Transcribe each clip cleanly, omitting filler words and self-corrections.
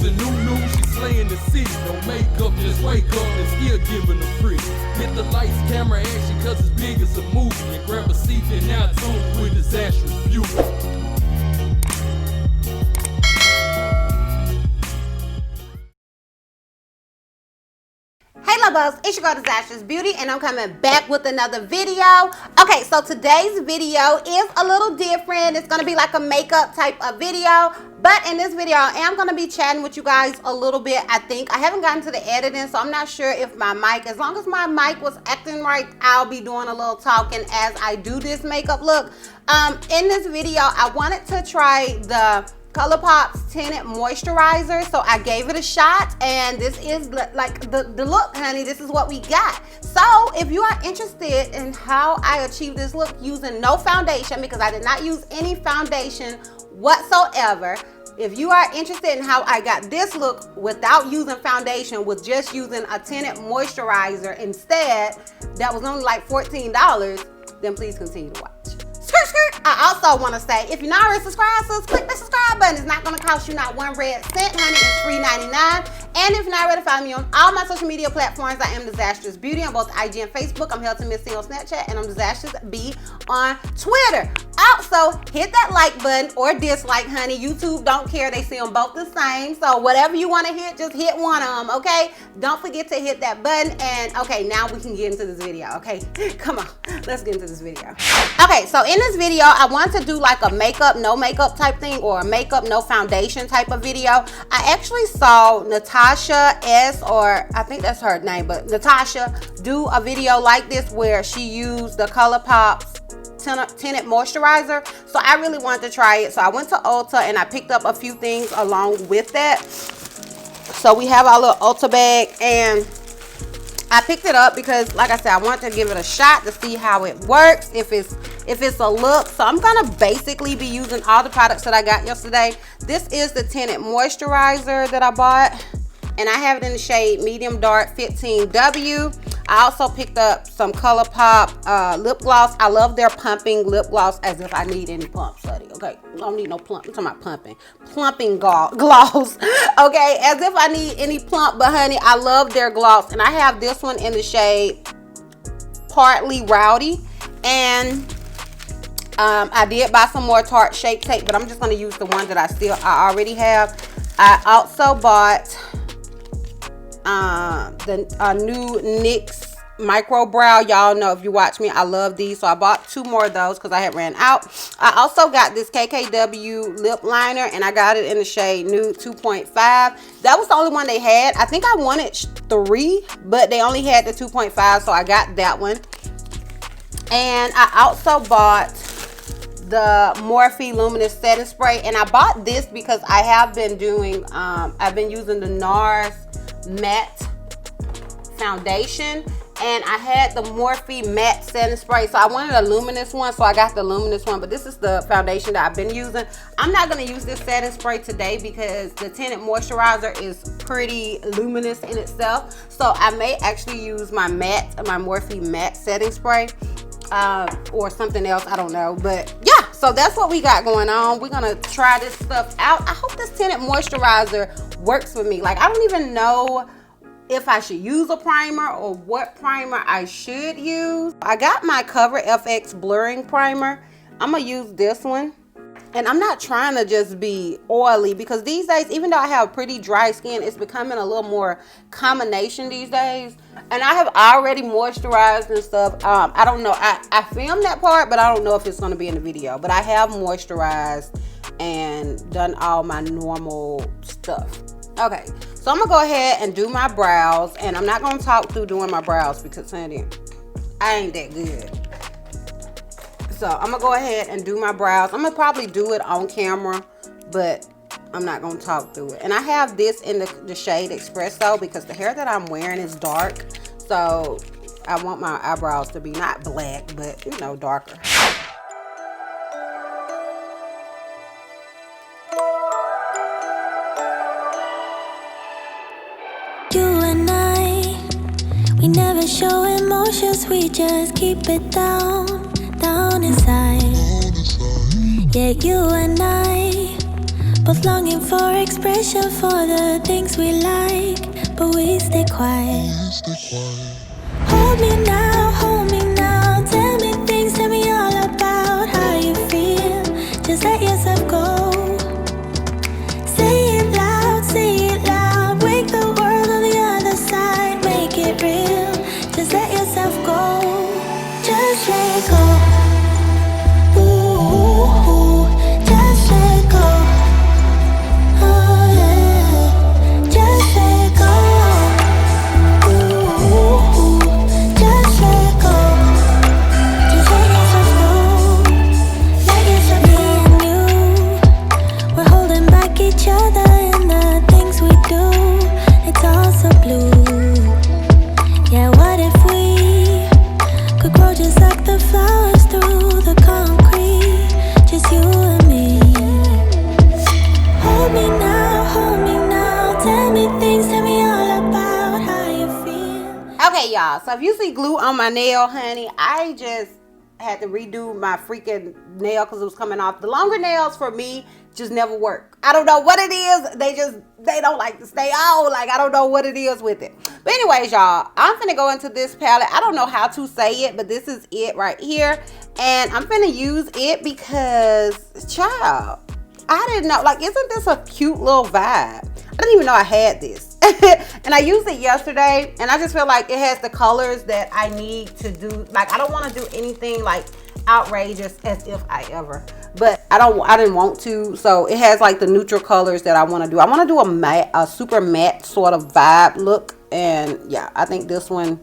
using new, she slaying the city. No makeup, just wake up and still giving them pretty. Hit the lights, camera, action, cause it's big as a movie. And grab a seat and now tune with Disastrous Beauty. Hey lovers, it's your girl Disastrous Beauty and I'm coming back with another video. Okay, so today's video is a little different. It's going to be like a makeup type of video. But in this video, I am going to be chatting with you guys a little bit, I think. I haven't gotten to the editing, so I'm not sure if my mic, as long as my mic was acting right, I'll be doing a little talking as I do this makeup look. In this video, I wanted to try the Colourpop Tinted Moisturizer, so I gave it a shot, and this is like the look, honey. This is what we got. So if you are interested in how I achieved this look using no foundation, because I did not use any foundation whatsoever, if you are interested in how I got this look without using foundation, with just using a tinted moisturizer instead, that was only like $14, then please continue to watch. I also want to say, if you're not already subscribed, so click the subscribe button. It's not going to cost you not one red cent, honey. It's $3.99. And if you're not ready to follow me on all my social media platforms, I am Disastrous Beauty on both IG and Facebook. I'm Held to Miss on Snapchat, and I'm Disastrous B on Twitter. Also, hit that like button or dislike, honey. YouTube don't care. They see them both the same. So whatever you want to hit, just hit one of them, okay? Don't forget to hit that button. And okay, now we can get into this video, okay? Come on, let's get into this video. Okay, so in this video, I want to do like a makeup, no makeup type thing, or a makeup, no foundation type of video. I actually saw Natasha S, or I think that's her name, but Natasha, do a video like this where she used the Colourpop Tinted Moisturizer. So I really wanted to try it. So I went to Ulta and I picked up a few things along with that. So we have our little Ulta bag, and I picked it up because, like I said, I want to give it a shot to see how it works, if it's a look. So I'm gonna basically be using all the products that I got yesterday. This is the tinted moisturizer that I bought, and I have it in the shade medium dark 15W. I also picked up some Colourpop lip gloss. I love their pumping lip gloss, as if I need any plumps, honey. Okay, I don't need no plump. I'm talking about plumping gloss. Okay, as if I need any plump, but honey, I love their gloss, and I have this one in the shade Partly Rowdy. And I did buy some more Tarte Shape Tape, but I'm just going to use the one that I already have. I also bought the new NYX Micro Brow. Y'all know, if you watch me, I love these, so I bought 2 more of those because I had ran out. I also got this Kkw Lip Liner, and I got it in the shade Nude 2.5. That was the only one they had. I think I wanted 3, but they only had the 2.5, so I got that one. And I also bought the Morphe Luminous setting spray, and I bought this because I have been doing I've been using the NARS matte foundation, and I had the Morphe matte setting spray, so I wanted a luminous one, so I got the luminous one. But this is the foundation that I've been using. I'm not going to use this setting spray today because the tinted moisturizer is pretty luminous in itself, so I may actually use my Morphe matte setting spray or something else, I don't know. But yeah, so that's what we got going on. We're gonna try this stuff out. I hope this tinted moisturizer works for me. Like, I don't even know if I should use a primer or what primer I should use. I got my Cover FX blurring primer. I'm gonna use this one, and I'm not trying to just be oily, because these days, even though I have pretty dry skin, it's becoming a little more combination these days. And I have already moisturized and stuff. I don't know, I filmed that part, but I don't know if it's going to be in the video. But I have moisturized and done all my normal stuff. Okay, so I'm going to go ahead and do my brows. And I'm not going to talk through doing my brows because, honey, I ain't that good. So I'm going to go ahead and do my brows. I'm going to probably do it on camera, but I'm not going to talk through it. And I have this in the shade Espresso because the hair that I'm wearing is dark. So I want my eyebrows to be not black, but, you know, darker. You and I, we never show emotions, we just keep it down inside. Yeah, you and I, both longing for expression for the things we like, but we stay quiet. Hold me now, tell me things, tell me all about how you feel. Just let yourself go. Say it loud, wake the world on the other side, make it real. Just let yourself go, just let go. Ooh, just let go. Oh yeah, just let go. Ooh, just let go. Just let yourself go. Let yourself go. Me and you, we're holding back each other in the things we do. It's all so blue. Yeah, what if we could grow just like the flowers through the concrete? Just you and me. Hold me now, tell me things, tell me all about how you feel. Okay, y'all, so if you see glue on my nail, honey, I just had to redo my freaking nail because it was coming off. The longer nails for me just never work. I don't know what it is. They don't like to stay on. Like, I don't know what it is with it. But anyways, y'all, I'm finna go into this palette. I don't know how to say it, but this is it right here. And I'm finna use it because, child, I didn't know. Like, isn't this a cute little vibe? I didn't even know I had this. And I used it yesterday, and I just feel like it has the colors that I need to do. Like, I don't want to do anything like outrageous as if I ever, but I didn't want to. So it has like the neutral colors that I want to do. I want to do a super matte sort of vibe look, and yeah, I think this one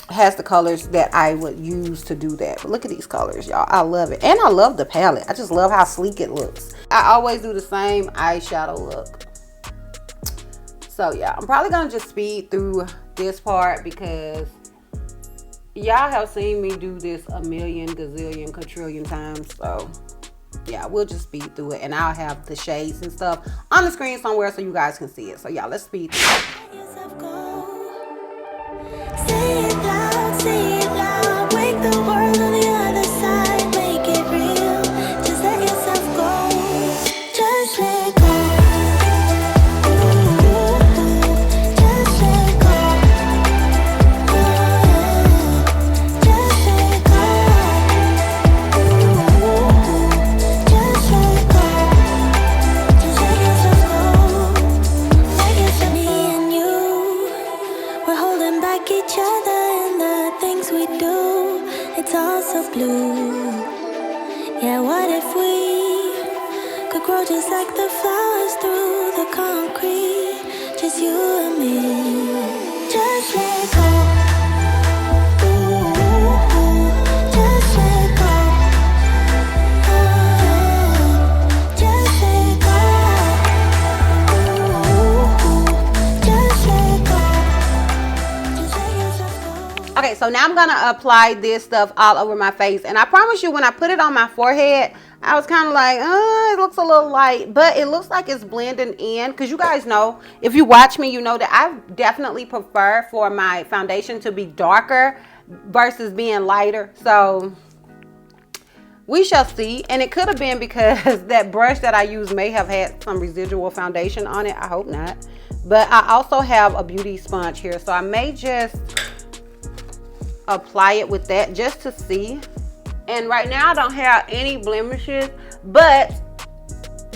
has the colors that I would use to do that. But look at these colors, y'all. I love it, and I love the palette. I just love how sleek it looks. I always do the same eyeshadow look. So yeah, I'm probably gonna just speed through this part because y'all have seen me do this a million, gazillion, quadrillion times. So yeah, we'll just speed through it, and I'll have the shades and stuff on the screen somewhere so you guys can see it. So yeah, let's speed through it. Say it loud, wake the world on the other side, make it real. Just let yourself go, just let go. Yeah, what if we could grow just like the flowers through the concrete? Just you and me. Just let go. Ooh, just let go. Oh, just let go. Ooh, just let go. Just let yourself go. Okay, so now I'm gonna apply this stuff all over my face, and I promise you, when I put it on my forehead, I was kind of like, it looks a little light, but it looks like it's blending in. Because you guys know, if you watch me, you know that I definitely prefer for my foundation to be darker versus being lighter. So we shall see. And it could have been because that brush that I used may have had some residual foundation on it. I hope not. But I also have a beauty sponge here, so I may just apply it with that just to see. And right now I don't have any blemishes, but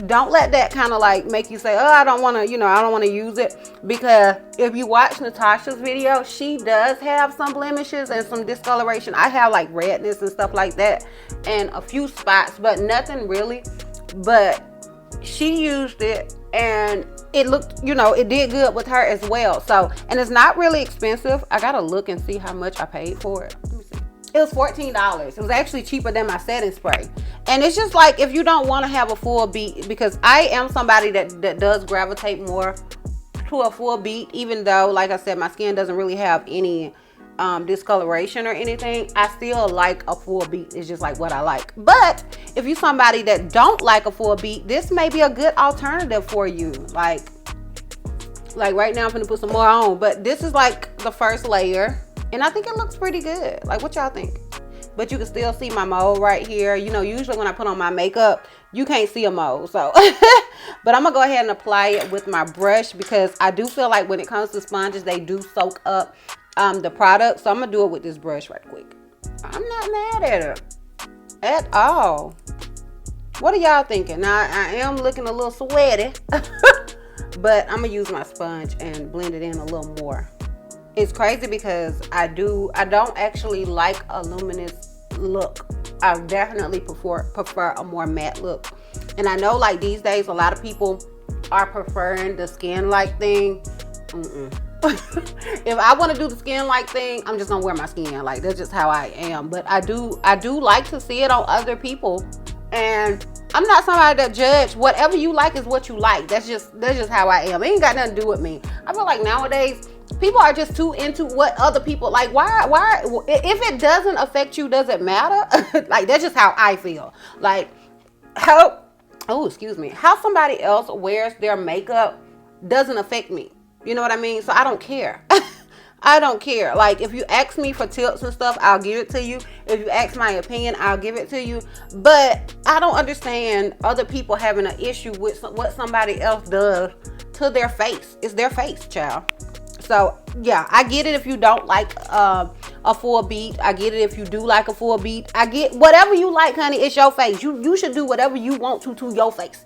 don't let that kind of like make you say, oh, I don't want to, I don't want to use it. Because if you watch Natasha's video, she does have some blemishes and some discoloration. I have like redness and stuff like that and a few spots, but nothing really. But she used it and it looked, it did good with her as well. So, and it's not really expensive. I gotta look and see how much I paid for it. Let me see. It was $14. It was actually cheaper than my setting spray. And it's just like, if you don't want to have a full beat, because I am somebody that does gravitate more to a full beat, even though, like I said, my skin doesn't really have any discoloration or anything. I still like a full beat. It's just like what I like. But if you're somebody that don't like a full beat, this may be a good alternative for you. Like right now I'm gonna put some more on, but this is like the first layer, and I think it looks pretty good. Like, what y'all think? but you can still see my mole right here. You know, usually when I put on my makeup, you can't see a mole. So, but I'm gonna go ahead and apply it with my brush because I do feel like when it comes to sponges, they do soak up the product. So I'm gonna do it with this brush right quick. I'm not mad at it at all. What are y'all thinking? Now, I am looking a little sweaty, but I'm gonna use my sponge and blend it in a little more. It's crazy because I don't actually like a luminous look. I definitely prefer a more matte look. And I know like these days, a lot of people are preferring the skin-like thing. If I want to do the skin-like thing, I'm just gonna wear my skin. Like, that's just how I am. But I do like to see it on other people. And I'm not somebody that judge. Whatever you like is what you like. That's just how I am. It ain't got nothing to do with me. I feel like nowadays people are just too into what other people like. Why if it doesn't affect you, does it matter? Like, that's just how I feel. Like, how somebody else wears their makeup doesn't affect me. You know what I mean? So I don't care. I don't care. Like, if you ask me for tips and stuff, I'll give it to you. If you ask my opinion, I'll give it to you. But I don't understand other people having an issue with what somebody else does to their face. It's their face, child. So, yeah, I get it if you don't like a full beat. I get it if you do like a full beat. I get whatever you like, honey. It's your face. You should do whatever you want to your face.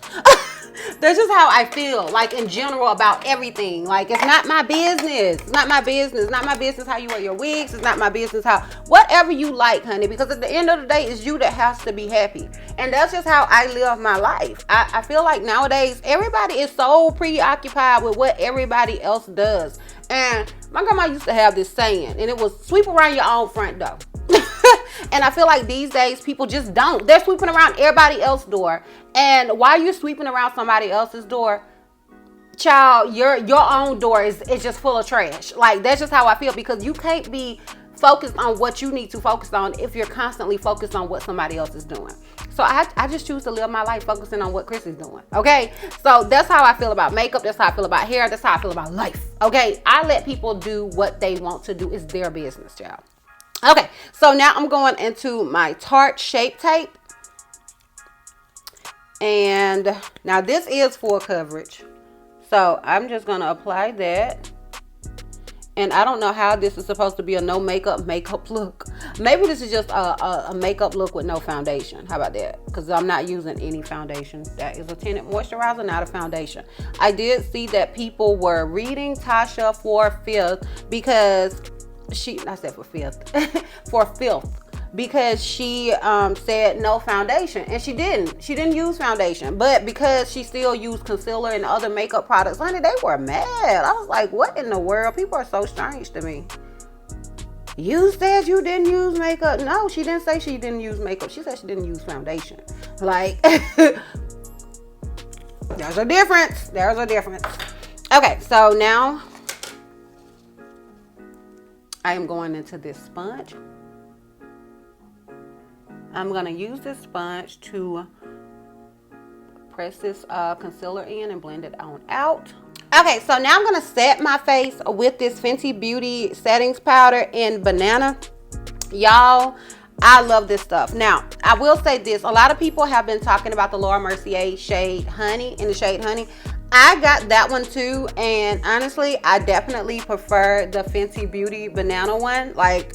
That's just how I feel, like, in general, about everything. Like, it's not my business. It's not my business. It's not my business how you wear your wigs. It's not my business how, whatever you like, honey, because at the end of the day, it's you that has to be happy. And that's just how I live my life. I feel like nowadays, everybody is so preoccupied with what everybody else does. And my grandma used to have this saying, and it was sweep around your own front door. And I feel like these days people just don't. They're sweeping around everybody else's door. And while you're sweeping around somebody else's door, child, your own door is just full of trash. Like, that's just how I feel, because you can't be focused on what you need to focus on if you're constantly focused on what somebody else is doing. So I just choose to live my life focusing on what Chris is doing. Okay, so that's how I feel about makeup. That's how I feel about hair. That's how I feel about life. Okay, I let people do what they want to do. It's their business, child. Okay, so now I'm going into my Tarte Shape Tape. And now this is full coverage. So I'm just going to apply that. And I don't know how this is supposed to be a no makeup look. Maybe this is just a makeup look with no foundation. How about that? Because I'm not using any foundation. That is a tinted moisturizer, not a foundation. I did see that people were reading Tasha for filth because for filth. Because she said no foundation, and she didn't use foundation, but because she still used concealer and other makeup products, honey, they were mad. I was like, what in the world? People are so strange to me. You said you didn't use makeup. No, she didn't say she didn't use makeup. She said she didn't use foundation. Like, there's a difference. Okay, so now I am going into this sponge. I'm going to use this sponge to press this concealer in and blend it on out. Okay, so now I'm going to set my face with this Fenty Beauty settings powder in Banana. Y'all, I love this stuff. Now, I will say this. A lot of people have been talking about the Laura Mercier shade Honey, in the shade Honey. I got that one too, and honestly, I definitely prefer the Fenty Beauty Banana one. Like,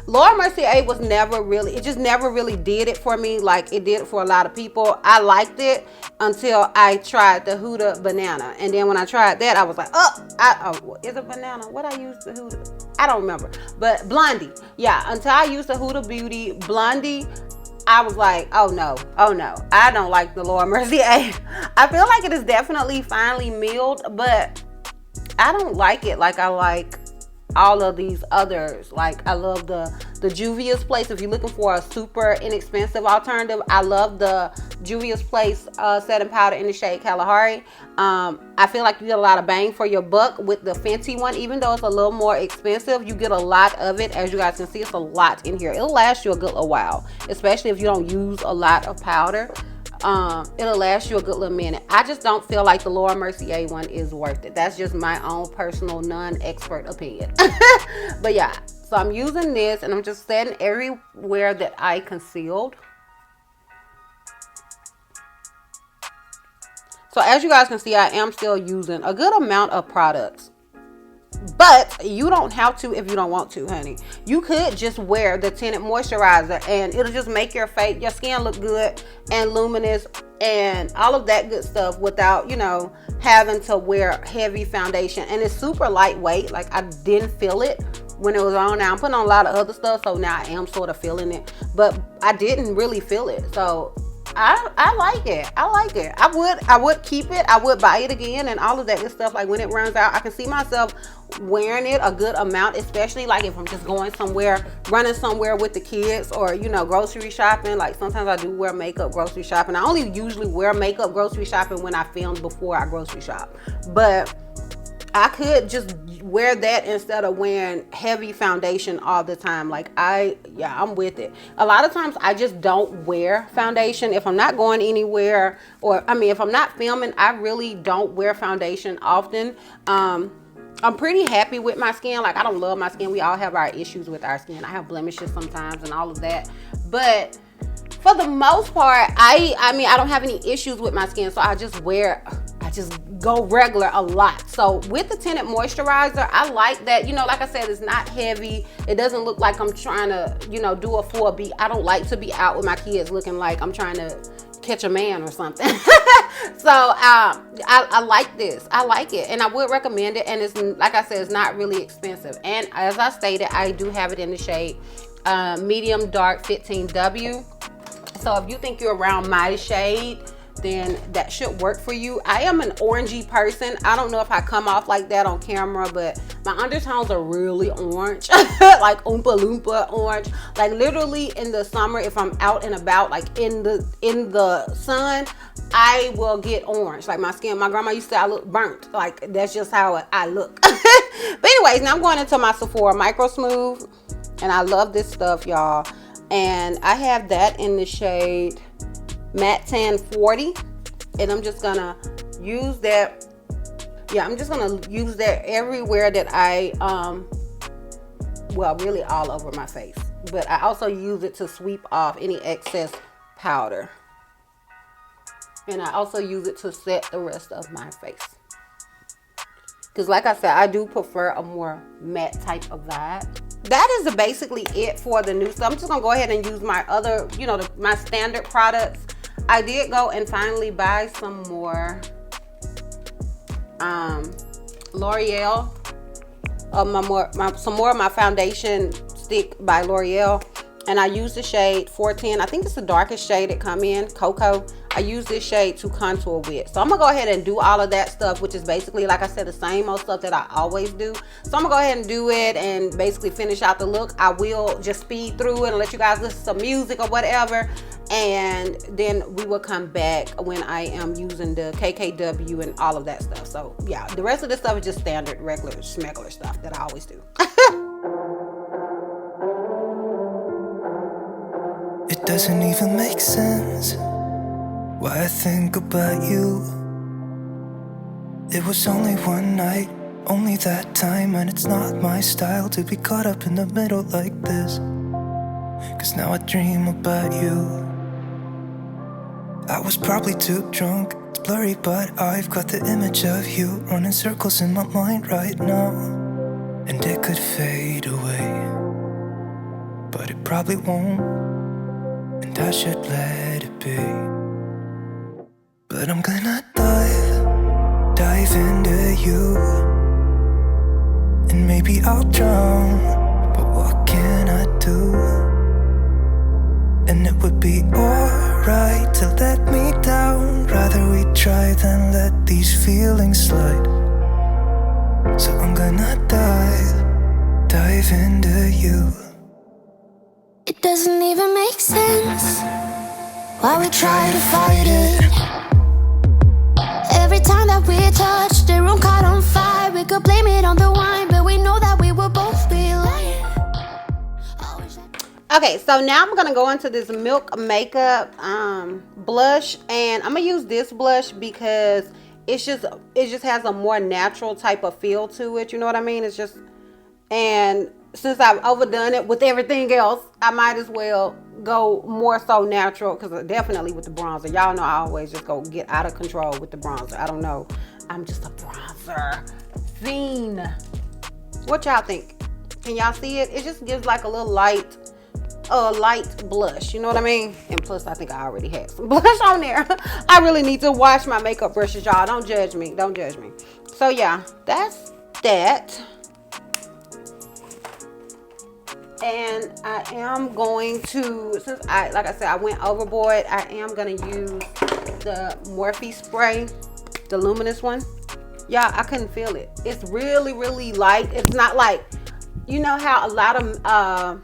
Laura Mercier was never really, it just never really did it for me like it did for a lot of people. I liked it until I tried the Huda Banana. And then when I tried that, I was like, is it banana? What I used the Huda? I don't remember. But Blondie. Yeah, until I used the Huda Beauty Blondie, I was like, oh no, I don't like the Laura Mercier. I feel like it is definitely finely milled, but I don't like it like I like all of these others. Like, I love the Juvia's Place. If you're looking for a super inexpensive alternative, I love the Juvia's Place setting powder in the shade Kalahari. I feel like you get a lot of bang for your buck with the Fenty one. Even though it's a little more expensive, you get a lot of it. As you guys can see, it's a lot in here. It'll last you a good little while, especially if you don't use a lot of powder. It'll last you a good little minute. I just don't feel like the Laura Mercier one is worth it. That's just my own personal non-expert opinion. But yeah, So I'm using this and I'm just setting everywhere that I concealed. So as you guys can see, I am still using a good amount of products. But you don't have to if you don't want to, honey. You could just wear the tinted moisturizer and it'll just make your face, your skin look good and luminous and all of that good stuff without, you know, having to wear heavy foundation. And it's super lightweight. Like, I didn't feel it when it was on. Now I'm putting on a lot of other stuff, so now I am sort of feeling it, but I didn't really feel it. So I like it. I like it. I would keep it. I would buy it again and all of that good stuff. Like, when it runs out, I can see myself wearing it a good amount, especially like if I'm just going somewhere, running somewhere with the kids, or, you know, grocery shopping. Like, sometimes I do wear makeup grocery shopping. I only usually wear makeup grocery shopping when I film before I grocery shop, but I could just wear that instead of wearing heavy foundation all the time. Like, I'm with it. A lot of times I just don't wear foundation if I'm not going anywhere, or I mean, if I'm not filming, I really don't wear foundation often. I'm pretty happy with my skin. Like, I don't love my skin. We all have our issues with our skin. I have blemishes sometimes and all of that, but for the most part, I mean, I don't have any issues with my skin, so I just go regular a lot. So with the tinted moisturizer, I like that, you know, like I said, it's not heavy. It doesn't look like I'm trying to, you know, do a full beat. I don't like to be out with my kids looking like I'm trying to catch a man or something. So I like this. I like it, and I would recommend it. And it's, like I said, it's not really expensive. And as I stated, I do have it in the shade medium dark 15W. So if you think you're around my shade, then that should work for you. I am an orangey person. I don't know if I come off like that on camera, but my undertones are really orange, like Oompa Loompa orange. Like, literally in the summer, if I'm out and about, like in the sun, I will get orange. Like, my skin, my grandma used to say I look burnt. Like, that's just how I look. But anyways, now I'm going into my Sephora Micro Smooth, and I love this stuff, y'all. And I have that in the shade Matte Tan 40, and I'm just gonna use that. Yeah, I'm just gonna use that everywhere that I well, really all over my face, but I also use it to sweep off any excess powder, and I also use it to set the rest of my face, because like I said, I do prefer a more matte type of vibe. That is basically it for the new stuff. I'm just gonna go ahead and use my other, you know, my standard products. I did go and finally buy some more L'Oreal, some more of my foundation stick by L'Oreal, and I use the shade 410. I think it's the darkest shade it come in, Cocoa. I use this shade to contour with. So I'm gonna go ahead and do all of that stuff, which is basically, like I said, the same old stuff that I always do. So I'm gonna go ahead and do it and basically finish out the look. I will just speed through it and let you guys listen to some music or whatever, and then we will come back when I am using the Kkw and all of that stuff. So yeah, the rest of this stuff is just standard, regular, smegular stuff that I always do. It doesn't even make sense why I think about you. It was only one night, only that time, and it's not my style to be caught up in the middle like this. 'Cause now I dream about you. I was probably too drunk, it's blurry, but I've got the image of you running circles in my mind right now. And it could fade away, but it probably won't, and I should let it be. But I'm gonna dive into you, and maybe I'll drown, but what can I do? And it would be alright to let me down. Rather we try than let these feelings slide. So I'm gonna dive into you. It doesn't even make sense why we try to fight it. Every time that we touch, the room caught on fire. We could blame it on the wine, but we know that we will both be lying. Okay, so now I'm gonna go into this Milk Makeup blush, and I'm gonna use this blush because it just has a more natural type of feel to it. You know what I mean? It's just, and since I've overdone it with everything else, I might as well go more so natural, because definitely with the bronzer. Y'all know I always just go get out of control with the bronzer. I don't know. I'm just a bronzer fiend. What y'all think? Can y'all see it? It just gives like a little light blush, you know what I mean? And plus, I think I already had some blush on there. I really need to wash my makeup brushes, y'all. Don't judge me. Don't judge me. So yeah, that's that. And I am going to, since like I said, I went overboard, I am going to use the Morphe spray, the Luminous one. Y'all, I couldn't feel it. It's really, really light. It's not like, you know how a lot of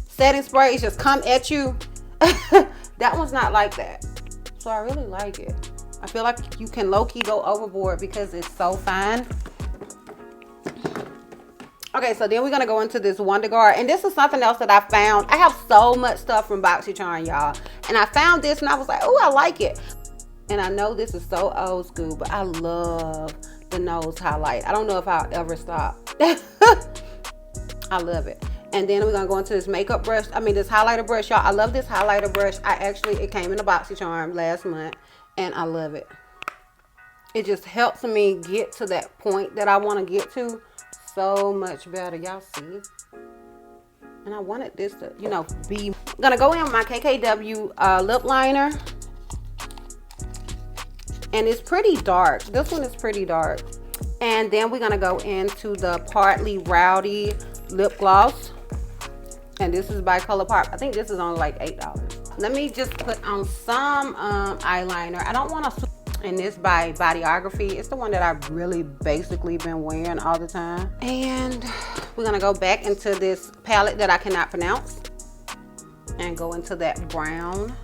setting sprays just come at you? That one's not like that. So I really like it. I feel like you can low-key go overboard because it's so fine. Okay, so then we're going to go into this Wonder Guard. And this is something else that I found. I have so much stuff from BoxyCharm, y'all. And I found this and I was like, oh, I like it. And I know this is so old school, but I love the nose highlight. I don't know if I'll ever stop. I love it. And then we're going to go into this makeup brush. I mean, this highlighter brush, y'all. I love this highlighter brush. It came in a BoxyCharm last month. And I love it. It just helps me get to that point that I want to get to so much better. Y'all see? And I wanted this to, you know, be. I'm going to go in with my Kkw lip liner. And it's pretty dark. This one is pretty dark. And then we're going to go into the Partly Rowdy lip gloss. And this is by Colourpop. I think this is only like $8. Let me just put on some eyeliner. I don't want to. And this by Bodyography. It's the one that I've really basically been wearing all the time. And we're going to go back into this palette that I cannot pronounce. And go into that brown.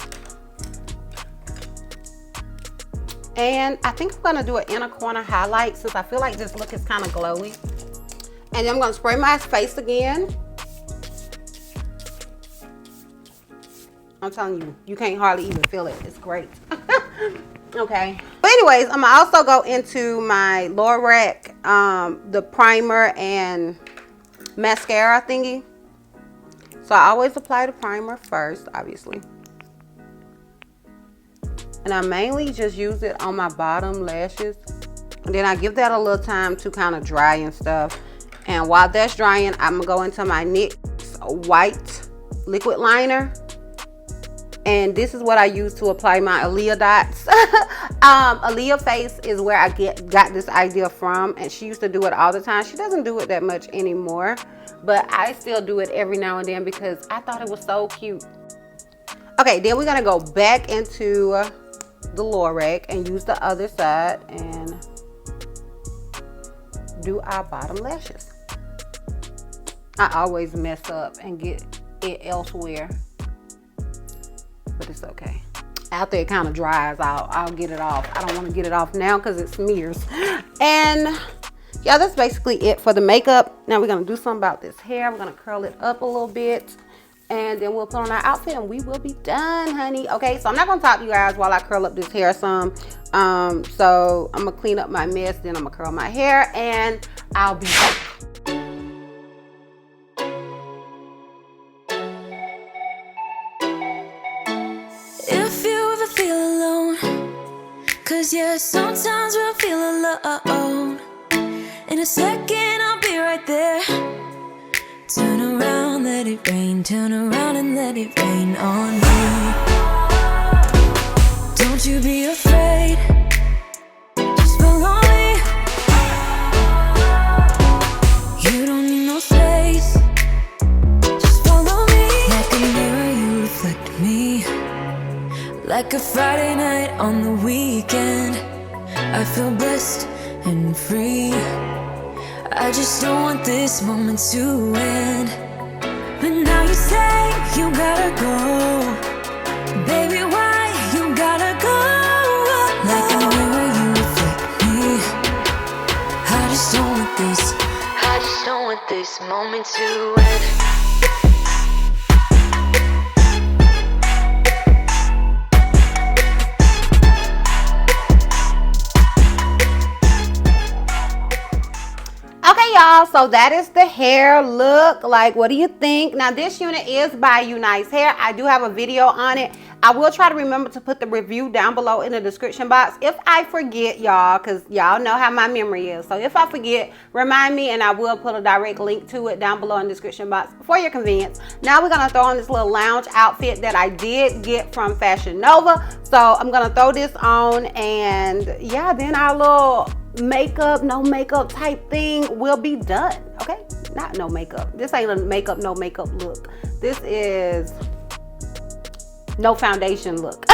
And I think I'm going to do an inner corner highlight since I feel like this look is kind of glowy. And then I'm going to spray my face again. I'm telling you, you can't hardly even feel it. It's great. Okay. But anyways, I'm going to also go into my Lorac, the primer and mascara thingy. So I always apply the primer first, obviously. And I mainly just use it on my bottom lashes. And then I give that a little time to kind of dry and stuff. And while that's drying, I'm going to go into my NYX white liquid liner. And this is what I use to apply my Aaliyah dots. Aaliyah face is where I got this idea from. And she used to do it all the time. She doesn't do it that much anymore. But I still do it every now and then because I thought it was so cute. Okay, then we're going to go back into the Lorac and use the other side and do our bottom lashes. I always mess up and get it elsewhere. But it's okay. After it kind of dries, I'll get it off. I don't want to get it off now because it smears. And yeah, that's basically it for the makeup. Now we're going to do something about this hair. We're going to curl it up a little bit. And then we'll put on our outfit and we will be done, honey. Okay, so I'm not going to talk to you guys while I curl up this hair some. So I'm going to clean up my mess. Then I'm going to curl my hair and I'll be back. Cause yeah, sometimes we'll feel alone. In a second, I'll be right there. Turn around, let it rain. Turn around and let it rain on me. Don't you be afraid. Just follow me. You don't need no space. Just follow me. Like a mirror, you reflect me. Like a Friday night on the weekend, I feel blessed and free. I just don't want this moment to end. But now you say you gotta go. Baby, why you gotta go? Like a mirror, you reflect me. I just don't want this moment to end. Okay, y'all, y'all, so that is the hair look. Like, what do you think? Now, this unit is by Unice Hair. I do have a video on it. I will try to remember to put the review down below in the description box if I forget, y'all, because y'all know how my memory is. So if I forget, remind me, and I will put a direct link to it down below in the description box for your convenience. Now we're gonna throw on this little lounge outfit that I did get from Fashion Nova. So I'm gonna throw this on, and yeah, then our little makeup, no makeup type thing will be done. Okay, not no makeup. This ain't a makeup, no makeup look. This is no foundation look.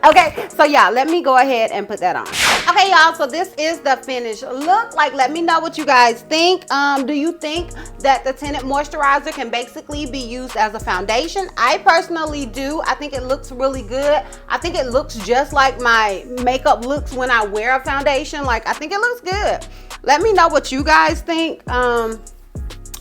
Okay, so yeah, let me go ahead and put that on. Okay, y'all, so this is the finished look. Like, let me know what you guys think. Do you think that the tinted moisturizer can basically be used as a foundation? I personally do. I think it looks really good. I think it looks just like my makeup looks when I wear a foundation. Like, I think it looks good. Let me know what you guys think.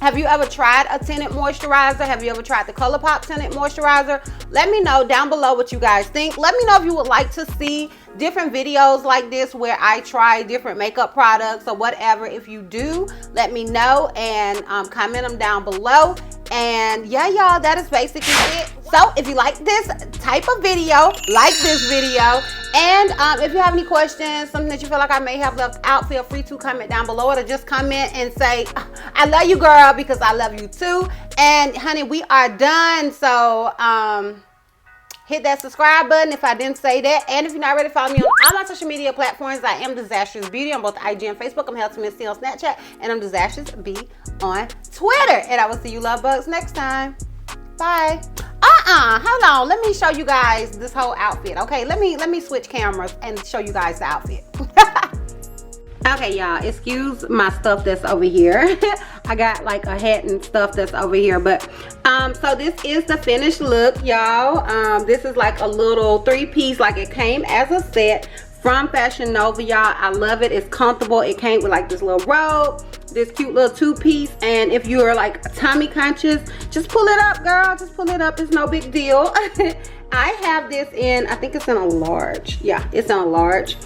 Have you ever tried a tinted moisturizer? Have you ever tried the Colourpop Tinted Moisturizer? Let me know down below what you guys think. Let me know if you would like to see different videos like this where I try different makeup products or whatever. If you do, let me know and comment them down below. And yeah, y'all, that is basically it. So if you like this type of video, like this video, and if you have any questions, something that you feel like I may have left out, feel free to comment down below, or to just comment and say, I love you, girl, because I love you too. And honey, we are done. So hit that subscribe button if I didn't say that. And if you're not ready to follow me on all my social media platforms, I am Disastrous Beauty on both IG and Facebook. I'm Healthy Miss T on Snapchat, and I'm Disastrous B on Twitter. And I will see you love bugs next time. Bye. Hold on. Let me show you guys this whole outfit. Okay, let me switch cameras and show you guys the outfit. Okay, y'all, excuse my stuff that's over here. I got like a hat and stuff that's over here, but so this is the finished look, y'all. This is like a little 3-piece, like it came as a set from Fashion Nova, y'all. I love it. It's comfortable. It came with like this little robe, this cute little 2-piece, and if you're like tummy conscious, just pull it up, girl. Just pull it up. It's no big deal. I have this in, I think it's in a large. Yeah, it's in a large.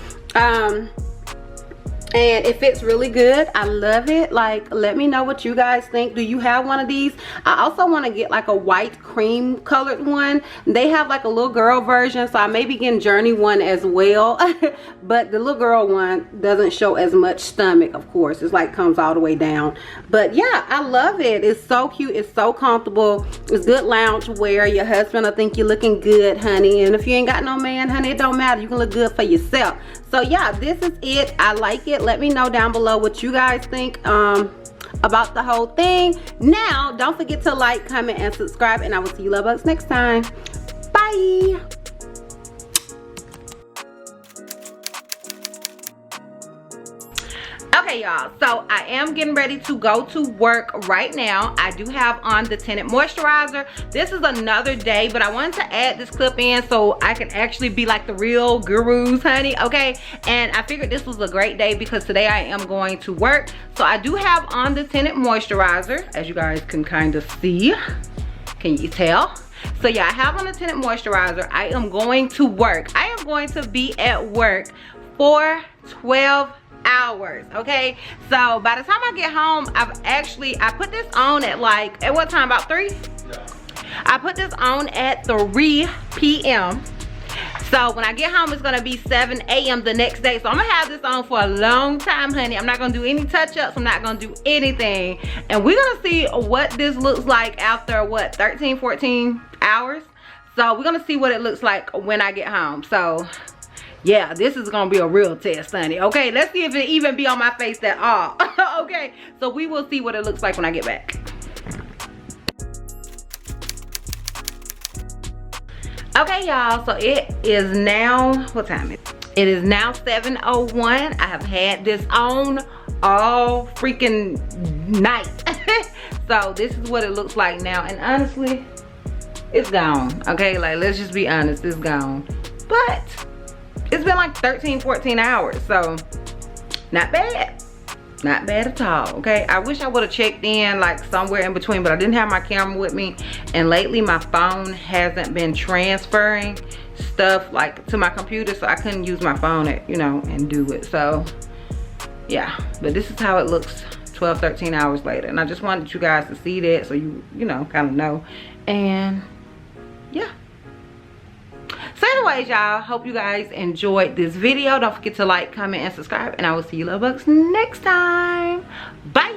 And it fits really good. I love it. Like, let me know what you guys think. Do you have one of these? I also want to get like a white cream colored one. They have like a little girl version, so I may be getting Journey one as well. But the little girl one doesn't show as much stomach, of course. It's like comes all the way down. But yeah, I love it. It's so cute. It's so comfortable. It's good lounge wear. Your husband will think you're looking good, honey. And if you ain't got no man, honey, it don't matter. You can look good for yourself. So yeah, this is it. I like it. Let me know down below what you guys think about the whole thing. Now, don't forget to like, comment, and subscribe, and I will see you love bugs next time. Bye. Okay, y'all, so I am getting ready to go to work right now. I do have on the tinted moisturizer. This is another day, but I wanted to add this clip in so I can actually be like the real gurus, honey, okay? And I figured this was a great day because today I am going to work. So I do have on the tinted moisturizer, as you guys can kind of see. Can you tell? So yeah, I have on the tinted moisturizer. I am going to work. I am going to be at work for 12 hours, okay? So by the time I get home, I put this on at like, at what time, about 3? Yeah. I put this on at 3 p.m. So when I get home, it's gonna be 7 a.m. the next day. So I'm gonna have this on for a long time, honey. I'm not gonna do any touch-ups. I'm not gonna do anything. And we're gonna see what this looks like after, what, 13, 14 hours? So we're gonna see what it looks like when I get home. So yeah, this is gonna be a real test, honey. Okay, let's see if it even be on my face at all. Okay, so we will see what it looks like when I get back. Okay, y'all, so it is now, what time is it? It is now 7:01. I have had this on all freaking night. So this is what it looks like now, and honestly, it's gone. Okay, like, let's just be honest, it's gone. But it's been like 13, 14 hours, so not bad. Not bad at all, okay? I wish I would have checked in like somewhere in between, but I didn't have my camera with me, and lately my phone hasn't been transferring stuff like to my computer, so I couldn't use my phone at, you know, and do it. So yeah, but this is how it looks 12, 13 hours later. And I just wanted you guys to see that so you know, kind of know. And yeah. So anyways, y'all, hope you guys enjoyed this video. Don't forget to like, comment, and subscribe. And I will see you little bugs next time. Bye.